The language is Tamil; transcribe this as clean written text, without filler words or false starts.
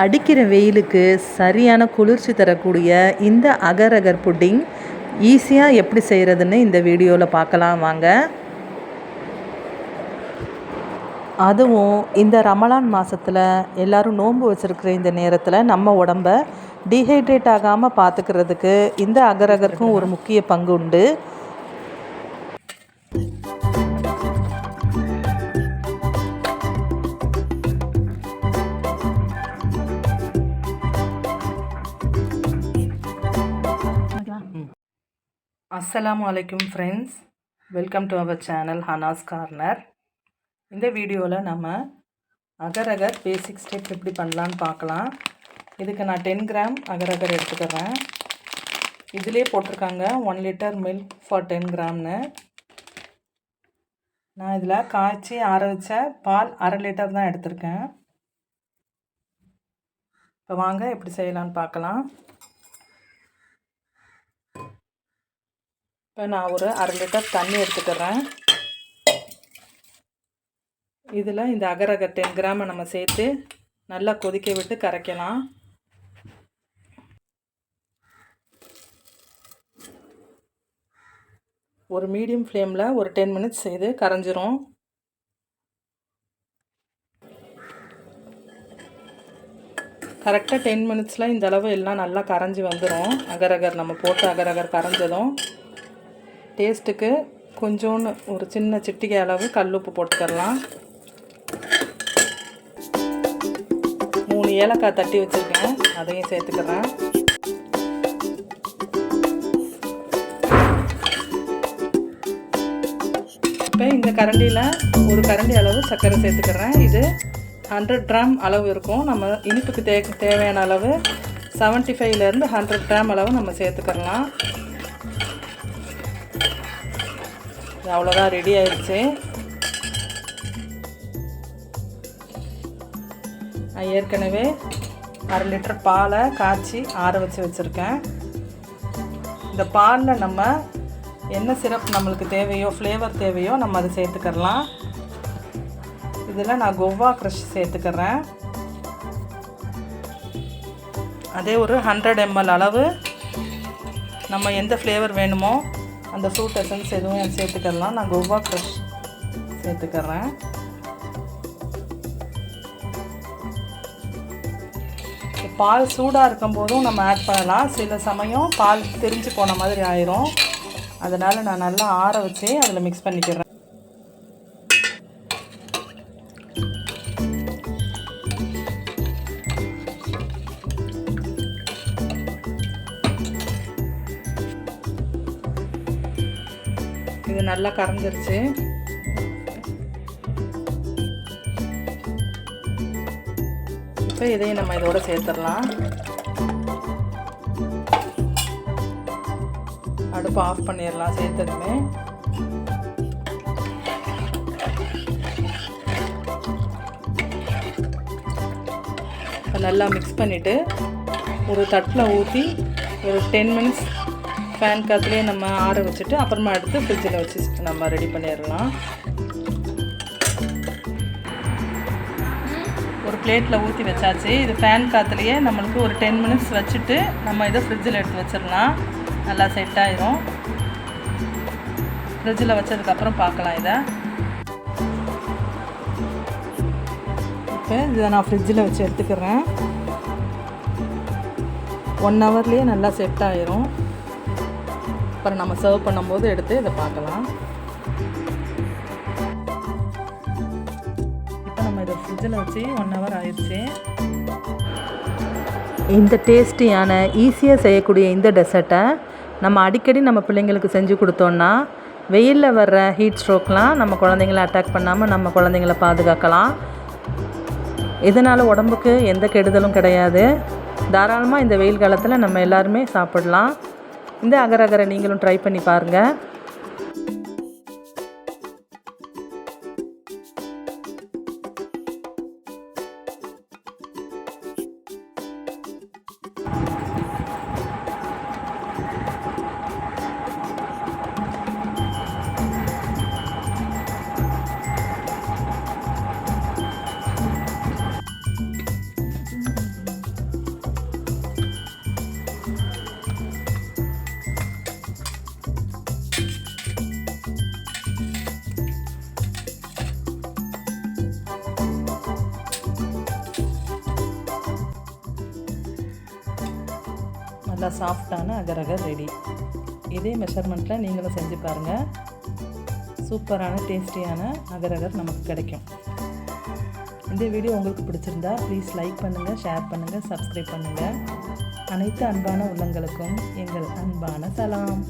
அடிக்கிற வெயிலுக்கு சரியான குளிர்ச்சி தரக்கூடிய இந்த அகர் அகர் புட்டிங் ஈஸியாக எப்படி செய்கிறதுன்னு இந்த வீடியோவில் பார்க்கலாம் வாங்க. அதுவும் இந்த ரமலான் மாதத்தில் எல்லோரும் நோன்பு வச்சுருக்கிற இந்த நேரத்தில் நம்ம உடம்பை டீஹைட்ரேட் ஆகாமல் பார்த்துக்கிறதுக்கு இந்த அகர் அகருக்கும் ஒரு முக்கிய பங்கு உண்டு. அஸ்ஸலாமு அலைக்கும் friends, welcome to our channel Hanas Corner. இந்த வீடியோவில் நம்ம அகர் அகர் பேசிக் ஸ்டெப் எப்படி பண்ணலான்னு பார்க்கலாம். இதுக்கு நான் 10 கிராம் அகர் அகர் எடுத்துக்கிறேன். இதிலே போட்டிருக்காங்க 1 லிட்டர் மில்க் ஃபார் 10 கிராம்னு. நான் இதில் காய்ச்சி ஆற வச்ச பால் 1/2 லிட்டர் தான் எடுத்திருக்கேன். இப்போ வாங்க எப்படி செய்யலான்னு பார்க்கலாம். இப்போ நான் ஒரு 1/2 லிட்டர் தண்ணி எடுத்துக்கிறேன். இதில் இந்த அகர் அகர் 10 கிராமை நம்ம சேர்த்து நல்லா கொதிக்க விட்டு கரைக்கலாம். ஒரு மீடியம் ஃப்ளேமில் ஒரு 10 மினிட்ஸ் செய்து கரைஞ்சிரும். கரெக்டாக 10 மினிட்ஸில் இந்த அளவு எல்லாம் நல்லா கரைஞ்சி வந்துடும். அகர் அகர் நம்ம போட்டு அகர் அகர் கரைஞ்சதும் டேஸ்ட்டுக்கு கொஞ்சோன்னு ஒரு சின்ன சிட்டிகை அளவு கல்லுப்பு போட்டுக்கலாம். 3 ஏலக்காய் தட்டி வச்சுருக்கேன், அதையும் சேர்த்துக்கிறேன். இப்போ இந்த கரண்டியில் ஒரு கரண்டி அளவு சர்க்கரை சேர்த்துக்கிறேன். இது 100 கிராம் அளவு இருக்கும். நம்ம இனிப்புக்கு தேவையான அளவு 75லேருந்து 100 கிராம் அளவு நம்ம சேர்த்துக்கலாம். அவ்வளோதான், ரெடி ஆயிடுச்சு. நான் ஏற்கனவே 1/2 லிட்டர் பாலை காய்ச்சி ஆற வச்சுருக்கேன். இந்த பாலில் நம்ம என்ன சிரப் நம்மளுக்கு தேவையோ, ஃப்ளேவர் தேவையோ நம்ம அதை சேர்த்துக்கலாம். இதில் நான் கோவா க்ரஷ் சேர்த்துக்கிறேன். அதே ஒரு 100 ml அளவு நம்ம எந்த ஃப்ளேவர் வேணுமோ அந்த ஃப்ரூட் எசன்ஸ் எதுவும் சேர்த்துக்கலாம். நான் கோவா க்ரஷ் சேர்த்துக்கிறேன். பால் சூடாக இருக்கும்போதும் நம்ம ஆட் பண்ணலாம். சில சமயம் பால் திரிஞ்சு போன மாதிரி ஆயிரும். அதனால் நான் நல்லா ஆற வச்சு அதில் மிக்ஸ் பண்ணிக்கிறேன். இது நல்லா கரைஞ்சிருச்சு. இப்போ இதையும் நம்ம இதோட சேர்த்துடலாம். அடுப்பு ஆஃப் பண்ணிடலாம். சேர்த்ததுமே நல்லா மிக்ஸ் பண்ணிவிட்டு ஒரு தட்டில் ஊற்றி ஒரு 10 மினிட்ஸ் ஃபேன் காற்றுலேயே நம்ம ஆற வச்சுட்டு அப்புறமா எடுத்து ஃப்ரிட்ஜில் வச்சு நம்ம ரெடி பண்ணிடலாம். ஒரு பிளேட்டில் ஊற்றி வச்சாச்சு. இது ஃபேன் காற்றுலேயே நம்மளுக்கு ஒரு 10 மினிட்ஸ் வச்சுட்டு நம்ம இதை ஃப்ரிட்ஜில் எடுத்து வச்சிடலாம். நல்லா செட் ஆயிரும். ஃப்ரிட்ஜில் வச்சதுக்கப்புறம் பார்க்கலாம். இதை இப்போ இதை நான் ஃப்ரிட்ஜில் வச்சு எடுத்துக்கிறேன். 1 ஹவர்லேயே நல்லா செட் ஆயிரும். அப்புறம் நம்ம சர்வ் பண்ணும்போது எடுத்து இதை பார்க்கலாம். இப்போ நம்ம இதை ஃப்ரிட்ஜில் வச்சு 1 ஹவர் ஆயிடுச்சு. இந்த டேஸ்டியான ஈஸியாக செய்யக்கூடிய இந்த டெசர்ட்டை நம்ம அடிக்கடி நம்ம பிள்ளைங்களுக்கு செஞ்சு கொடுத்தோன்னா வெயிலில் வர்ற ஹீட் ஸ்ட்ரோக்லாம் நம்ம குழந்தைங்கள அட்டாக் பண்ணாமல் நம்ம குழந்தைங்கள பாதுகாக்கலாம். இதனால் உடம்புக்கு எந்த கெடுதலும் கிடையாது. தாராளமாக இந்த வெயில் காலத்தில் நம்ம எல்லாருமே சாப்பிடலாம். இந்த அகர் அகரை நீங்களும் ட்ரை பண்ணி பாருங்கள். நல்ல சாஃப்டான அகரகர் ரெடி. இதே மெஷர்மெண்ட்டில் நீங்களும் செஞ்சு பாருங்கள். சூப்பரான டேஸ்டியான அகரகர் நமக்கு கிடைக்கும். இந்த வீடியோ உங்களுக்கு பிடிச்சிருந்தா ப்ளீஸ் லைக் பண்ணுங்கள், ஷேர் பண்ணுங்கள், சப்ஸ்கிரைப் பண்ணுங்கள். அனைத்து அன்பான உள்ளங்களுக்கும் எங்கள் அன்பான சலாம்.